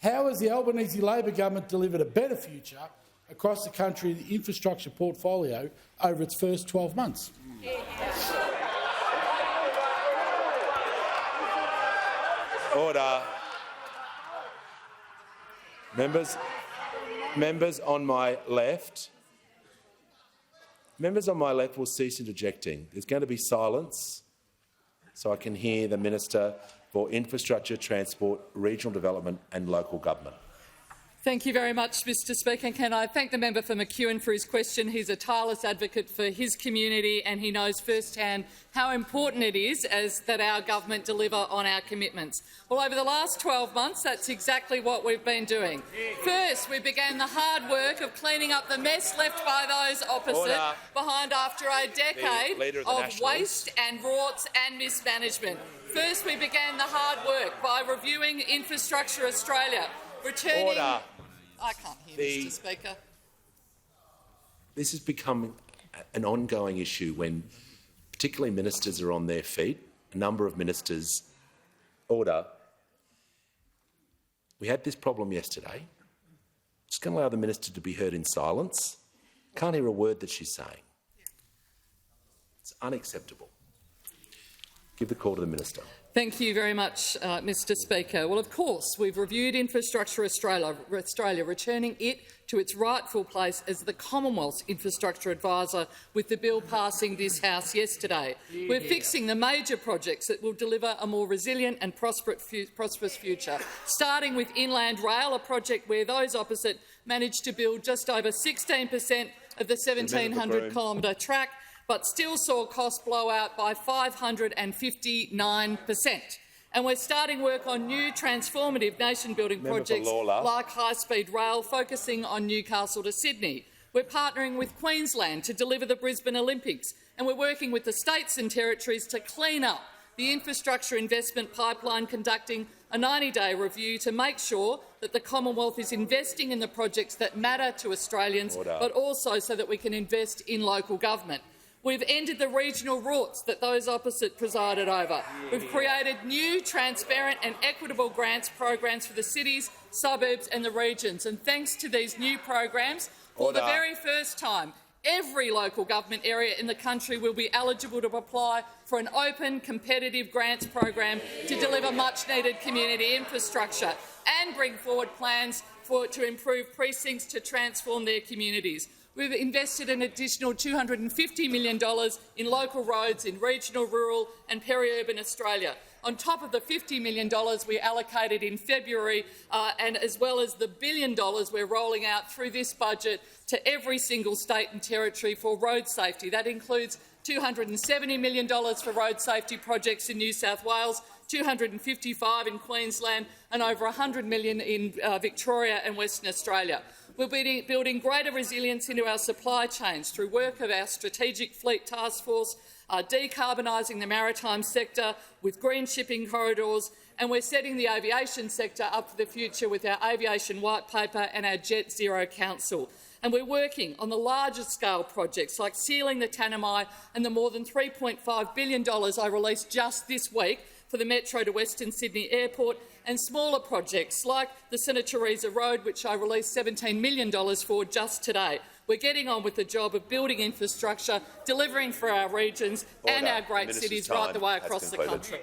How has the Albanese Labor government delivered a better future across the country, the infrastructure portfolio, over its first 12 months? Order. Members on my left will cease interjecting. There's going to be silence so I can hear the Minister for Infrastructure, Transport, Regional Development and Local Government. Thank you very much, Mr Speaker. Can I thank the member for McEwen for his question? He's a tireless advocate for his community and he knows firsthand how important it is that our government deliver on our commitments. Well, over the last 12 months, that's exactly what we've been doing. First, we began the hard work of cleaning up the mess left by those opposite behind after a decade of waste and wrought and mismanagement. First, we began the hard work by reviewing Infrastructure Australia, returning— Order. I can't hear, Mr Speaker. This has become an ongoing issue when particularly ministers are on their feet. A number of ministers— Order. We had this problem yesterday. Just going to allow the minister to be heard in silence. Can't hear a word that she's saying. It's unacceptable. Give the call to the minister. Thank you very much, Mr Speaker. Well, of course, we've reviewed Infrastructure Australia, returning it to its rightful place as the Commonwealth's infrastructure advisor with the bill passing this House yesterday. We're fixing the major projects that will deliver a more resilient and prosperous future, starting with Inland Rail, a project where those opposite managed to build just over 16% of the 1,700-kilometre track, but still saw costs blow out by 559%. And we're starting work on new transformative nation-building projects like high-speed rail, focusing on Newcastle to Sydney. We're partnering with Queensland to deliver the Brisbane Olympics, and we're working with the states and territories to clean up the infrastructure investment pipeline, conducting a 90-day review to make sure that the Commonwealth is investing in the projects that matter to Australians, but also so that we can invest in local government. We've ended the regional wroughts that those opposite presided over. We've created new, transparent and equitable grants programs for the cities, suburbs and the regions. And thanks to these new programs, for the very first time, every local government area in the country will be eligible to apply for an open, competitive grants program to deliver much-needed community infrastructure and bring forward plans to improve precincts to transform their communities. We've invested an additional $250 million in local roads in regional, rural and peri-urban Australia, on top of the $50 million we allocated in February, and as well as the $1 billion we're rolling out through this budget to every single state and territory for road safety. That includes $270 million for road safety projects in New South Wales, $255 in Queensland and over $100 million in Victoria and Western Australia. We'll be building greater resilience into our supply chains through work of our Strategic Fleet Task Force, decarbonising the maritime sector with green shipping corridors, and we're setting the aviation sector up for the future with our Aviation White Paper and our Jet Zero Council. And we're working on the largest scale projects like sealing the Tanami and the more than $3.5 billion I released just this week for the Metro to Western Sydney Airport, and smaller projects like the Senator Theresa Road, which I released $17 million for just today. We're getting on with the job of building infrastructure, delivering for our regions and our great cities right the way across the country.